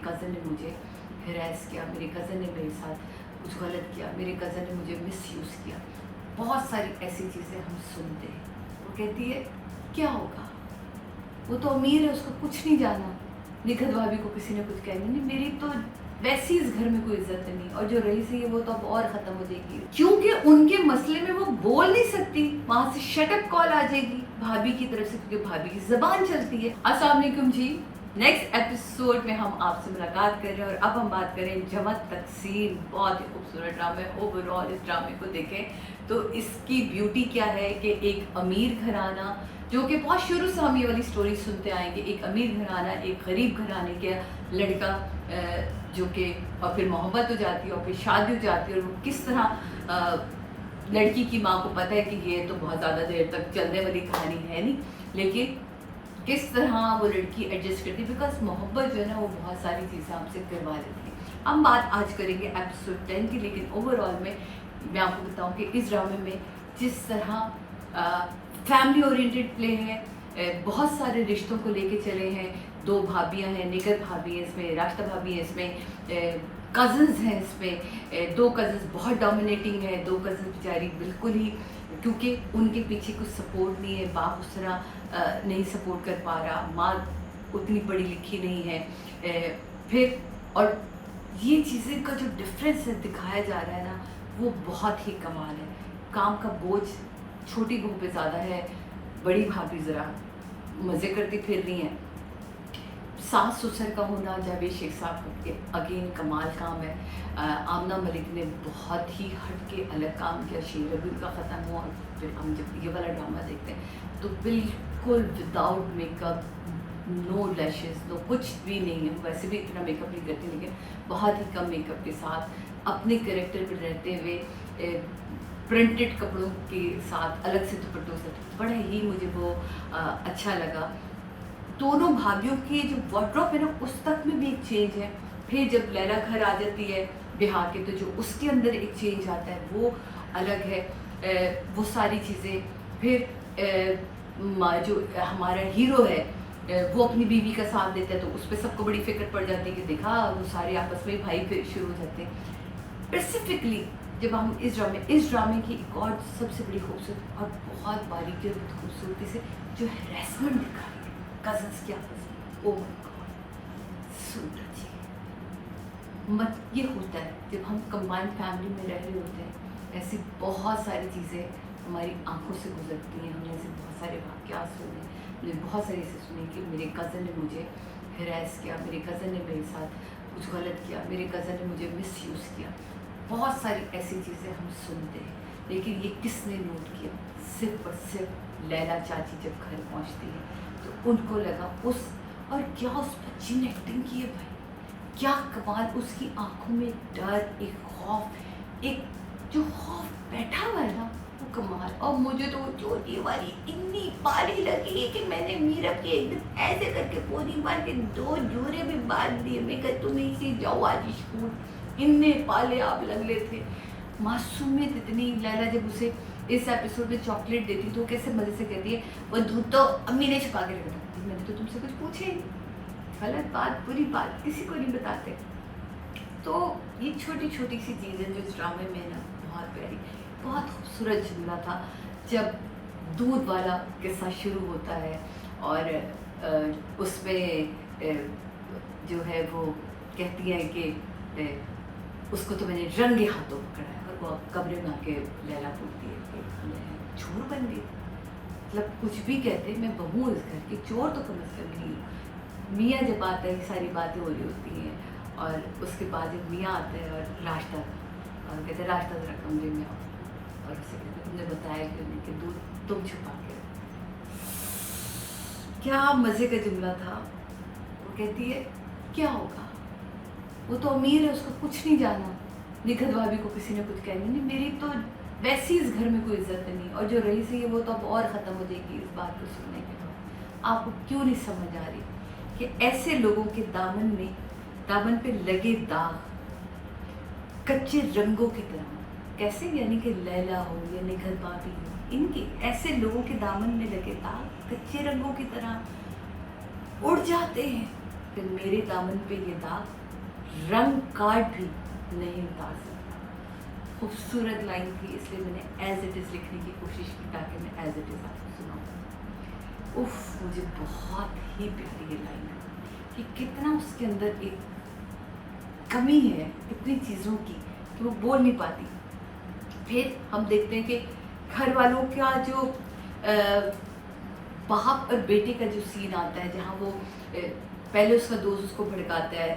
Cousin ने मुझे harass किया, मेरे कज़न ने मेरे साथ कुछ गलत किया, मेरे कज़न ने मुझे मिसयूज़ किया। बहुत सारी ऐसी चीज़ें हम सुनते हैं। वो कहती है क्या होगा, वो तो अमीर है, उसको कुछ नहीं जाना, निखत भाभी को किसी ने कुछ कहना नहीं, मेरी तो वैसी इस घर में कोई इज्जत नहीं, और जो रही सी है वो तो अब और ख़त्म हो जाएगी, क्योंकि उनके मसले में वो बोल नहीं सकती, वहाँ से शटअप कॉल आ जाएगी भाभी की तरफ से, क्योंकि भाभी की ज़बान चलती है। अस्सलाम वालेकुम जी, नेक्स्ट एपिसोड में हम आपसे मुलाकात कर रहे हैं और अब हम बात करें जमत तकसीम। बहुत ही खूबसूरत ड्रामा है। ओवरऑल इस ड्रामे को देखें तो इसकी ब्यूटी क्या है कि एक अमीर घराना, जो कि बहुत शुरू से हम ये वाली स्टोरी सुनते आएंगे, एक अमीर घराना एक गरीब घराने के लड़का जो कि, और फिर मोहब्बत हो जाती है और फिर शादी हो जाती है, और वो किस तरह लड़की की माँ को पता है कि ये तो बहुत ज़्यादा देर तक चलने वाली कहानी है नहीं, लेकिन किस तरह वो लड़की एडजस्ट करती है, बिकॉज मोहब्बत जो है ना वो बहुत सारी चीज़ें आपसे करवा लेती है। हम बात आज करेंगे एपिसोड 10 की, लेकिन ओवरऑल में मैं आपको बताऊं कि इस ड्रामे में जिस तरह फैमिली ओरिएंटेड प्ले है, बहुत सारे रिश्तों को लेके चले हैं, दो भाभियां हैं, निखत भाभी है इसमें, राष्ट्र भाभी है इसमें, कज़न्स हैं इसमें, दो कज़न्स बहुत डोमिनेटिंग है, दो कज़न्स बेचारी बिल्कुल ही, क्योंकि उनके पीछे कुछ सपोर्ट नहीं है, बाप उस तरह नहीं सपोर्ट कर पा रहा, माँ उतनी पढ़ी लिखी नहीं है, फिर और ये चीज़ें का जो डिफरेंस है दिखाया जा रहा है ना, वो बहुत ही कमाल है। काम का बोझ छोटी बहू पे ज़्यादा है, बड़ी भाभी ज़रा मज़े करती फिर रही हैं, सास ससुर का होना जावेद शेख साहब के अगेन कमाल काम है। आमना मलिक ने बहुत ही हट के अलग काम किया, शेर अभी का ख़त्म हुआ, फिर हम जब ये वाला ड्रामा देखते हैं तो बिल्कुल without makeup, no lashes, no कुछ भी नहीं है, वैसे भी इतना मेकअप नहीं करती, लेकिन बहुत ही कम मेकअप के साथ अपने कैरेक्टर पर रहते हुए प्रिंटेड कपड़ों के साथ अलग से दुपट्टों से, बड़ा ही मुझे वो अच्छा लगा। दोनों भाभियों की जो वार्डरोब है ना उस तक में भी एक चेंज है, फिर जब लैला घर आ जाती है बिहार के तो जो उसके अंदर एक चेंज आता है वो अलग है, वो सारी चीज़ें। फिर जो हमारा हीरो है वो अपनी बीवी का साथ देता है तो उस पर सबको बड़ी फिक्र पड़ जाती है कि देखा वो सारे आपस में भाई फिर शुरू हो जाते हैं। स्पेसिफिकली जब हम इस ड्रामे की एक और सबसे बड़ी खूबसूरत और बहुत बारीकी और खूबसूरती से जो हैरेसमेंट दिखाई है कज़न्स की आपस में, oh my God so touching. मत ये होता है जब हम कंबाइंड फैमिली में रह रहे होते हैं, ऐसी बहुत सारी चीज़ें हमारी आंखों से गुजरती हैं, हमने ऐसे बहुत सारे वाक़यात सुने, मैंने बहुत सारे ऐसे सुने कि मेरे कज़न ने मुझे हरास किया, मेरे कज़न ने मेरे साथ कुछ गलत किया, मेरे कज़न ने मुझे मिसयूज़ किया, बहुत सारी ऐसी चीज़ें हम सुनते हैं। लेकिन ये किसने नोट किया, सिर्फ और सिर्फ लैला चाची जब घर पहुंचती है तो उनको लगा उस, और क्या उस बच्ची ने एक्टिंग की है भाई, क्या कमाल, उसकी आंखों में डर, एक खौफ, एक जो खौफ बैठा हुआ है ना वो कमाल। और मुझे तो चोटी वाली इतनी पारी लगी कि मैंने मीरब के एकदम ऐसे करके पूरी बार के 2 जोड़े भी बांध दिए, मैं कह तुम इसी जाओ आज स्कूल, इनने पाले आप लगले थे। मासूमियत इतनी, लैला जब उसे इस एपिसोड में चॉकलेट देती तो कैसे मज़े से कहती है वो दूध तो अम्मी ने छुपा के रखा था, मैंने तो तुमसे कुछ पूछे ही, गलत बात बुरी बात किसी को नहीं बताते। तो ये छोटी छोटी सी चीज़ें जो इस ड्रामे में ना बहुत प्यारी, बहुत खूबसूरत जुमला था जब दूध वाला किस्सा शुरू होता है और उसमें जो है वो कहती है कि उसको तो मैंने रंगे हाथों पकड़ा है, और वो कमरे में आके लैला बोलती है कि मैं चोर बन गई, मतलब कुछ भी कहते मैं बहू इस घर की, चोर तो कम से कम नहीं। मियाँ जब आता है सारी बातें हो रही होती हैं, और उसके बाद जब मियाँ आता है और रास्ता और कहते हैं रास्ता ज़रा कमरे में आओ, और उसे कहते तुमने बताया कि दूध तुम छुपा के, क्या मज़े का जुमला था। वो कहती है क्या होगा, वो तो अमीर है, उसको कुछ नहीं जाना, निखत भाभी को किसी ने कुछ कहना नहीं, मेरी तो वैसी इस घर में कोई इज्जत नहीं, और जो रही सी है वो तो अब और ख़त्म हो जाएगी। इस बात को सुनने के बाद आपको क्यों नहीं समझ आ रही कि ऐसे लोगों के दामन पे लगे दाग कच्चे रंगों की तरह, कैसे, यानी कि लैला हो या निखत भाभी हो, इनके ऐसे लोगों के दामन में लगे दाग कच्चे रंगों की तरह उड़ जाते हैं, कि मेरे दामन पे ये दाग रंग कार्ड भी नहीं उतार सकता। खूबसूरत लाइन थी, इसलिए मैंने एज इट इज़ लिखने की कोशिश की ताकि मैं एज इट इज़ आपको सुनाऊँ। उफ, मुझे बहुत ही प्यारी ये लाइन है कि कितना उसके अंदर एक कमी है इतनी चीज़ों की कि वो बोल नहीं पाती। फिर हम देखते हैं कि घर वालों का जो बाप और बेटे का जो सीन आता है, जहाँ वो पहले उसका दोस्त उसको भड़काता है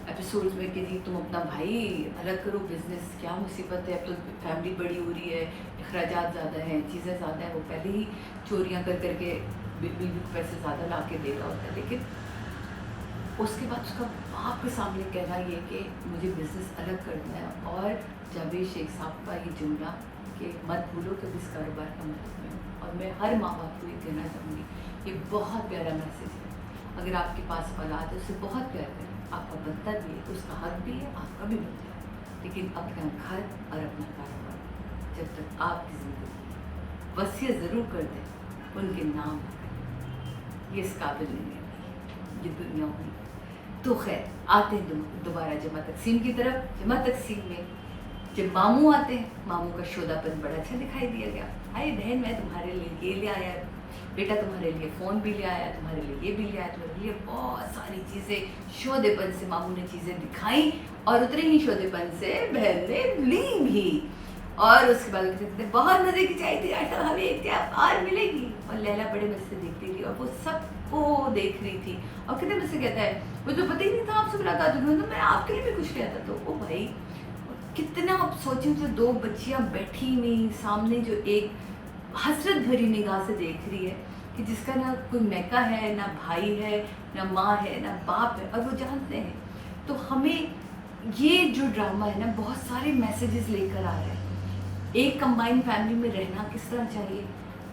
एपिसोड्स में कि जी तुम अपना भाई अलग करो, बिजनेस क्या मुसीबत है, अब तो फैमिली बड़ी हो रही है, अखराजात ज़्यादा हैं, चीज़ें ज़्यादा हैं। वो पहले ही चोरियाँ कर करके बीवी को पैसे ज़्यादा ला के दे रहा होता है, लेकिन उसके बाद उसका बाप के सामने कहना ये कि मुझे बिज़नेस अलग करना है। और जावेद शेख साहब का ये जुमला कि मत भूलो कि इस कारोबार का मतलब मैं हूँ। और मैं हर माँ बाप को ये कहना चाहूँगी, ये बहुत प्यारा मैसेज है। अगर आपके पास औलाद है, उससे बहुत प्यार करें, आपका बनता भी है, उसका हक भी है, आपका भी बनता है। लेकिन अपना घर और अपना कारोबार जब तक आपकी ज़िंदगी वसीयत ज़रूर कर दें, उनके नाम ना करें, ये इस काबिल नहीं है ये दुनिया हुई। तो खैर, आते हैं दोबारा जमा तकसीम की तरफ। जमा तकसीम में जब मामू आते हैं, मामू का शोधापन बड़ा अच्छा दिखाई दिया गया। हाय बहन, मैं तुम्हारे लिए ये ले आया, बेटा तुम्हारे लिए फ़ोन भी ले आया, तुम्हारे लिए ये भी ले आया, तुम्हारे लिए बहुत सारी चीज़ें। शोधेपन से मामू ने चीज़ें दिखाई और उतने ही शोधेपन से बहन ने ली भी। और उसके बाद कहते थे बहुत मज़े की चाय थी, आज हमें क्या और मिलेगी। और लैला बड़े मज़े से देखती थी और वो सबको देख रही थी। और कितने मज़े कहता है, मुझे तो पता ही नहीं था आपसे मुलाकात हुई, तो मैं आपके लिए भी कुछ किया था। तो ओ भाई, कितना आप सोचें, जो दो बच्चियाँ बैठी हुई सामने, जो एक हसरत भरी निगाह से देख रही है कि जिसका ना कोई मैका है, ना भाई है, ना माँ है, ना बाप है, और वो जानते हैं। तो हमें ये जो ड्रामा है ना, बहुत सारे मैसेजेस लेकर आ रहा है। एक कंबाइंड फैमिली में रहना किस तरह चाहिए।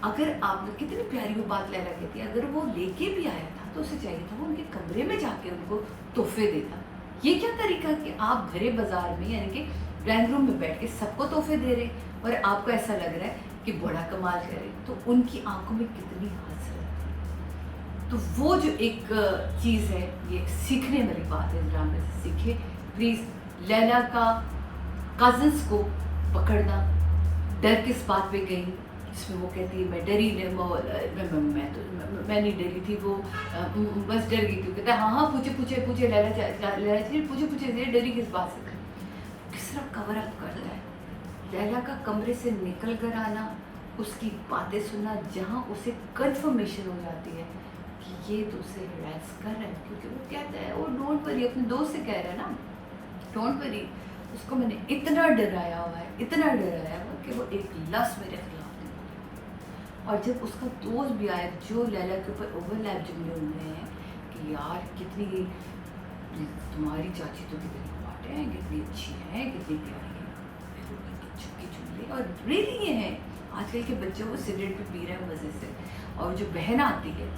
अगर आप, कितनी प्यारी वो बात लैला कहती है, अगर वो लेके भी आया था तो उसे चाहिए था वो उनके कमरे में जाके उनको तोहफे देता। ये क्या तरीका कि आप घरे बाजार में, यानी कि ड्राइंग रूम में बैठ के सबको तोहफे दे रहे और आपको ऐसा लग रहा है कि बड़ा कमाल करे। तो उनकी आंखों में कितनी हसरत है। तो वो जो एक चीज़ है, ये सीखने वाली बात है, ड्रामे से सीखे प्लीज़। लैला का कज़न्स को पकड़ना, डर किस बात पे गई, जिसमें वो कहती है मैं डरी नहीं, मैं नहीं डरी थी, वो बस डर गई थी। कहता है हाँ पूछे लैला पूछे डरी किस बात से, किस तरह कवर अप करता है। लैला का कमरे से निकल कर आना, उसकी बातें सुनना, जहाँ उसे कंफर्मेशन हो जाती है कि ये तो उसे हरास कर रहा है, क्योंकि वो कहता है, वो डोंट वरी, अपने दोस्त से कह रहा है ना डोंट वरी, उसको मैंने इतना डराया हुआ है, इतना डराया हुआ कि वो एक लफ्ज़ मेरे खिलाफ नहीं बोलेगा। और जब उसका दोस्त भी आया, जो लैला के ऊपर ओवरलैप जुमले हुए हैं कि यार कितनी तुम्हारी चाची तो कितनी हॉट है, कितनी अच्छी है, कितनी प्यारी है, चुपके जुमले। और रियली ये हैं, आजकल के बच्चों को सिगरेट भी पी रहे हैं मज़े से। और जो बहन आती है,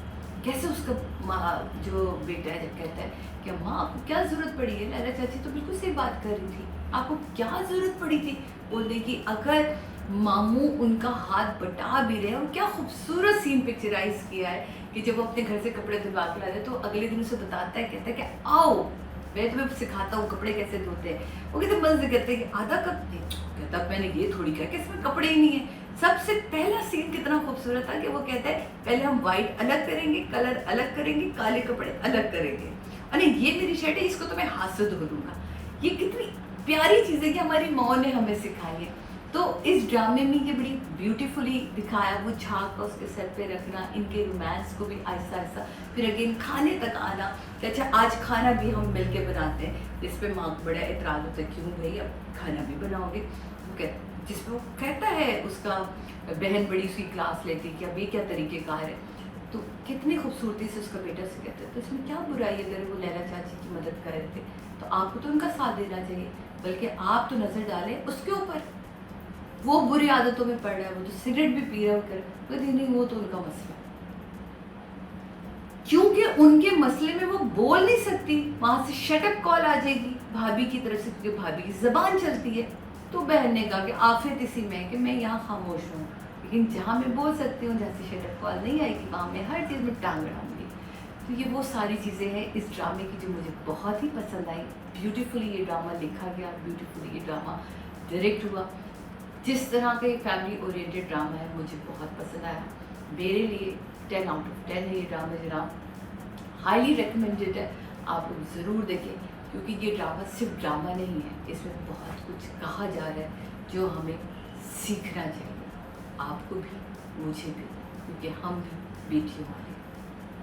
कैसे उसका माँ, जो बेटा है, जब कहता है कि माँ आपको क्या ज़रूरत पड़ी है, लैला चाची तो बिल्कुल सही बात कर रही थी, आपको क्या ज़रूरत पड़ी थी बोलने की। अगर मामू उनका हाथ बटा भी रहे, और क्या खूबसूरत सीन पिक्चराइज किया है कि जब वो अपने घर से कपड़े धुलवा के लाते तो अगले दिन उसे बताता है, कहता है कि आओ मैं तुम्हें सिखाता हूँ कपड़े कैसे धोते हैं। वो कहते मन से कहते हैं कि आधा कप दे, कहता मैंने ये थोड़ी कहा कि इसमें कपड़े ही नहीं है। सबसे पहला सीन कितना खूबसूरत था कि वो कहता है पहले हम वाइट अलग करेंगे, कलर अलग करेंगे, काले कपड़े अलग करेंगे, अरे ये मेरी शर्ट है, इसको तो मैं हाथ से धो दूंगा। ये कितनी प्यारी चीज़ है कि हमारी माँ ने हमें सिखाई है। तो इस ड्रामे में ये बड़ी ब्यूटीफुली दिखाया, वो झाग का उसके सर पे रखना, इनके रोमांस को भी आहिस्ता आहिस्ता, फिर अगेन खाने तक आना कि अच्छा आज खाना भी हम मिल के बनाते हैं। इस पर माँ को बड़ा एतराज़ होता है, क्यों भाई अब खाना भी बनाओगे, जिसपे वो कहता है, उसका बहन बड़ी सी क्लास लेती कि अब ये क्या तरीक़ेकार है। तो कितनी खूबसूरती से उसका बेटा से कहते हैं, तो इसमें क्या बुराई है अगर वो लैला चाची की मदद कर रहे थे, तो आपको तो उनका साथ देना चाहिए, बल्कि आप तो नज़र डालें उसके ऊपर। वो बुरी आदतों में पड़ रहा है, वो तो सिगरेट भी पी रहा है, कर नहीं, वो तो उनका मसला, क्योंकि उनके मसले में वो बोल नहीं सकती, वहाँ से शटअप कॉल आ जाएगी भाभी की तरफ से, क्योंकि भाभी की ज़बान चलती है। तो बहन ने कहा कि आफियत इसी में है कि मैं यहाँ खामोश हूँ, लेकिन जहाँ मैं बोल सकती हूँ, जहाँ से शटअप कॉल नहीं आएगी, वहाँ मैं हर चीज़ में टांग अड़ाऊँगी। तो ये वो सारी चीज़ें हैं इस ड्रामे की जो मुझे बहुत ही पसंद आई। ब्यूटीफुली ये ड्रामा लिखा गया, ब्यूटीफुली ये ड्रामा डायरेक्ट हुआ। जिस तरह का ये फैमिली ओरिएंटेड ड्रामा है मुझे बहुत पसंद आया। मेरे लिए 10 आउट ऑफ 10 है ये ड्रामा जनाब, हाईली रिकमेंडेड है, आप लोग ज़रूर देखें क्योंकि ये ड्रामा सिर्फ ड्रामा नहीं है, इसमें बहुत कुछ कहा जा रहा है जो हमें सीखना चाहिए, आपको भी मुझे भी, क्योंकि हम भी बेटियों वाले